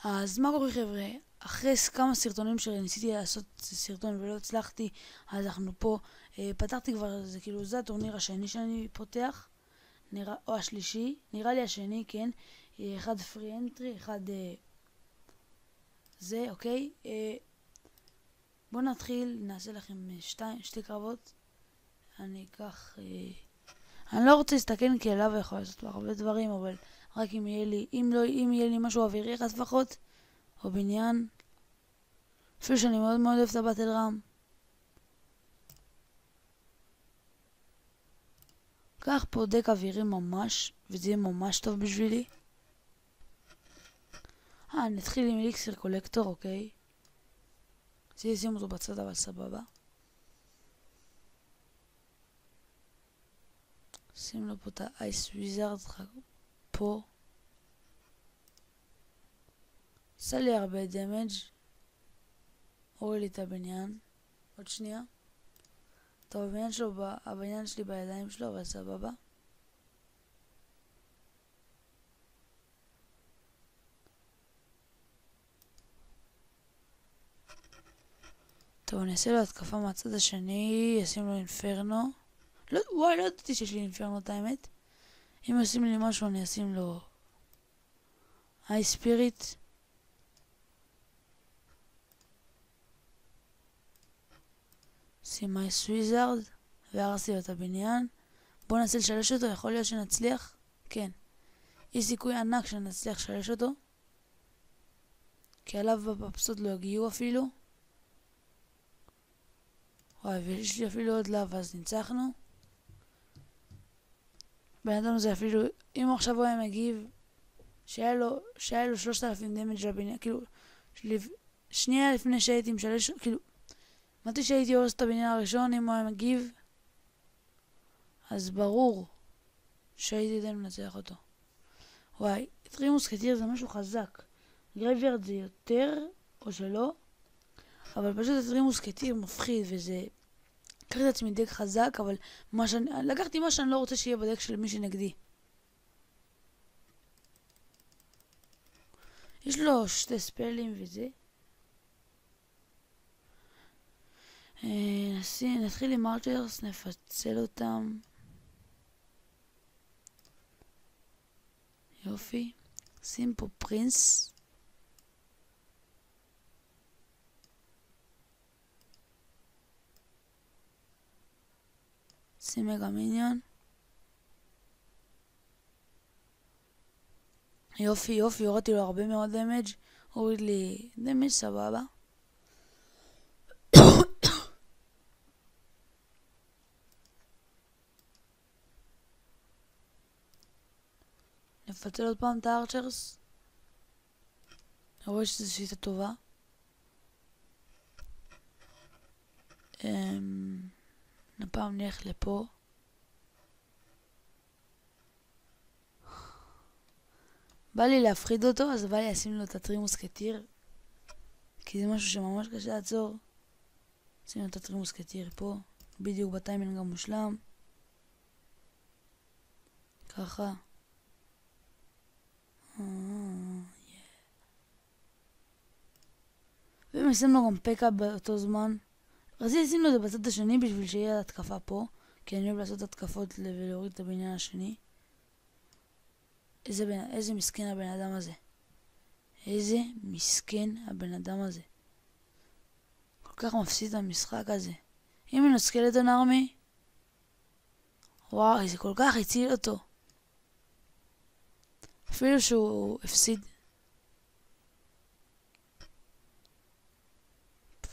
אז מה קורה חבר'ה? אחרי כמה סרטונים שניסיתי לעשות סרטון ולא הצלחתי, אז אנחנו פה, פתחתי כבר, זה כאילו זה הטורניר השני שאני פותח, או השלישי, נראה לי השני, כן, אחד פרי אנטרי, אחד זה, אוקיי, בואו נתחיל, נעשה לכם שתי קרבות. אני אקח, אני לא רוצה להסתכל כי עליו יכול לעשות הרבה דברים, אבל רק אם יהיה לי, אם יהיה לי משהו אווירי אחד לפחות, או בניין, אפילו שאני מאוד מאוד אוהב את הבטל רם. קח פה דק אווירי ממש, וזה יהיה ממש טוב בשבילי. נתחיל עם אליקסיר קולקטור, אוקיי. זה ישים אותו בצד, אבל סבבה. שים לו פה את האייס וויזארד פה. עשה לי הרבה דמג', הוריד לי את הבניין. עוד שנייה. טוב, הבניין שלי בידיים שלו, אבל סבבה. טוב, אני אעשה לו התקפה מהצד השני, אשים לו אינפרנו. וואי, לא ידעתי שיש לי אינפרנו, את האמת. אם ישים לי משהו, אני אשים לו איי ספיריט. שים אייס וויזארד, והרסתי לו את הבניין. בואו ננסה לשלש אותו, יכול להיות שנצליח? כן. יש סיכוי ענק שנצליח לשלש אותו. כי עליו בפפסות לא יגיעו אפילו. וואי, ויש לי אפילו עוד לב, אז ניצחנו. בן אדם זה אפילו, אם עכשיו הוא היה מגיב, שהיה לו 3,000 דמג' לבניין, כאילו, שנייה לפני שהייתי משלש, כאילו, מתי שהייתי הורס את הבניין הראשון, אם הוא היה מגיב, אז ברור שהייתי יודע לנצח אותו. וואי, טרי מוסקטיר זה משהו חזק. גרייביירד זה יותר, או שלא, אבל פשוט טרי מוסקטיר מפחיד, וזה... לקחתי את עצמי דק חזק, אבל לקחתי מה שאני לא רוצה שיהיה בדק של מי שנגדי. יש לו 2 ספלים וזה. נתחיל עם ארצ'רס, נפצל אותם. יופי. שים פה פרינס. שים מגה מיניון. יופי, יופי, הורדתי לו הרבה מאוד דמג', הוריד לי דמג' סבבה. נפצל עוד פעם את הארצ'רס. אני רואה שזו שיטה טובה. הפעם נלך לפה. בא לי להפחיד אותו, אז בא לי לשים לו את הטרי מוסקטיר. כי זה משהו שממש קשה לעצור. שים לו את הטרי מוסקטיר פה. בדיוק בטיימינג המושלם. ככה. ומשים לו גם פקה באותו זמן. רציתי לשים לו את זה בצד השני בשביל שיהיה התקפה פה. כי אני אוהב לעשות התקפות ולהוריד את הבניין השני. איזה מסכן הבן אדם הזה. איזה מסכן הבן אדם הזה. כל כך מפסיד את המשחק הזה. אם אני סקלטון ארמי, וואו, זה כל כך הציל אותו. אפילו שהוא הפסיד.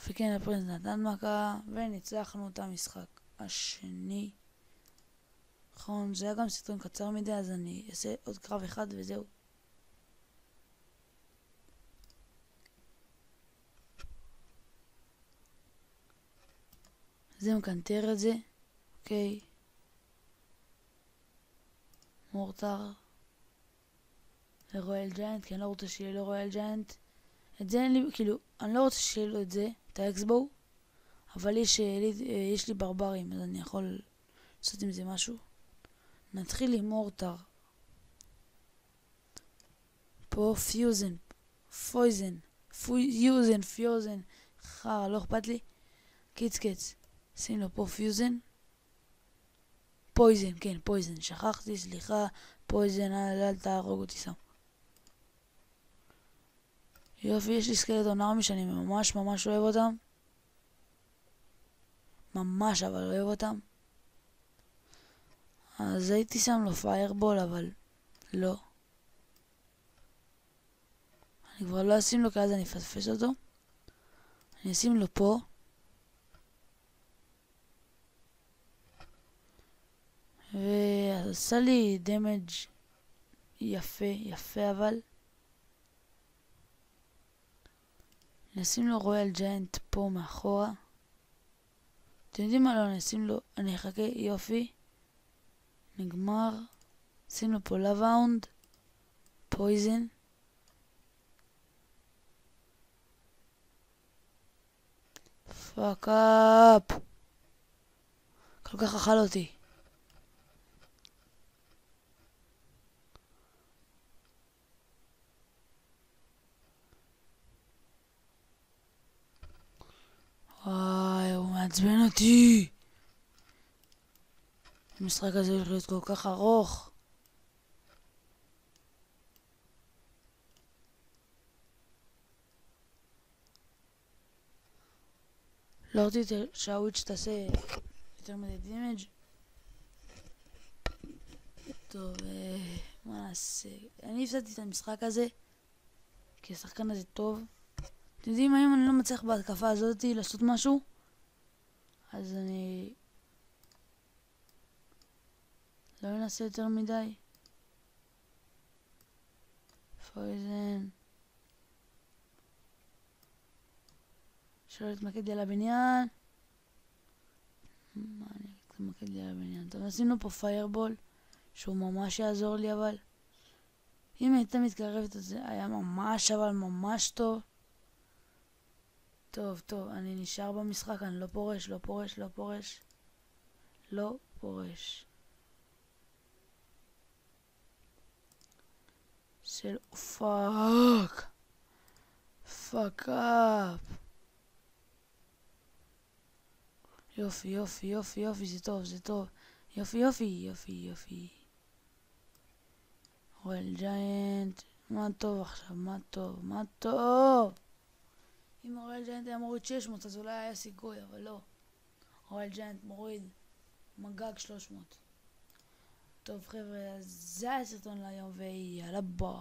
וכן, הפרינס נתן מכה, וניצחנו את המשחק השני. נכון, זה היה גם סרטון קצר מדי, אז אני אעשה עוד קרב אחד וזהו. זה מקנטר את זה, אוקיי. מורטר. לרויאל ג'יינט, כי אני לא רוצה שיהיה לו רויאל ג'יינט. את זה אין לי, כאילו, אני לא רוצה שיהיה לו את זה, את האקסבו, אבל יש לי ברברים, אז אני יכול לעשות עם זה משהו. נתחיל עם מורטר. פה פיוזן. פויזן, פיוזן, פיוזן, חרא, לא אכפת לי. קיץ, שים לו פה פיוזן. פויזן, כן, פויזן, שכחתי, סליחה, פויזן, אל תהרוג אותי שם. יופי, יש לי סקלטון ארמי שאני ממש ממש אוהב אותם. ממש אבל אוהב אותם. אז הייתי שם לו פיירבול, אבל לא. אני כבר לא אשים לו, כי אז אני אפספס אותו. אני אשים לו פה. ועשה לי דמג' יפה, יפה אבל. אני אשים לו רויאל ג'יינט פה מאחורה. אתם יודעים מה? לא, אני אשים לו, אני אחכה, יופי. נגמר. שים לו פה לבאונד. פויזן. פאק אפ. כל כך אכל אותי. וואי, הוא מעצבן אותי. המשחק הזה הולך להיות כל כך ארוך. לא רציתי שהוויץ' תעשה יותר מדי דימג'. טוב, מה נעשה? אני הפסדתי את המשחק הזה כי השחקן הזה טוב. אתם יודעים, אם אני לא מצליח בהתקפה הזאת לעשות משהו, אז אני לא אנסה יותר מדי. פויזן. שלא להתמקד לי על הבניין. מה אני מתמקד לי על הבניין? טוב, עשינו פה פיירבול, שהוא ממש יעזור לי, אבל אם הייתה מתקרבת את זה, היה ממש, אבל ממש טוב. טוב, אני נשאר במשחק, אני לא פורש, לא פורש, לא פורש. לא פורש. של פאק. פאק אפ. יופי, יופי, יופי, יופי, זה טוב, זה טוב. יופי, יופי, יופי, יופי. רויאל ג'יינט. מה טוב עכשיו? מה טוב? מה טוב? אם רויאל ג'יינט היה מוריד 600 אז אולי היה סיכוי, אבל לא. רויאל ג'יינט מוריד מגג 300. טוב חבר'ה, אז זה היה הסרטון להיום ויאללה ביי.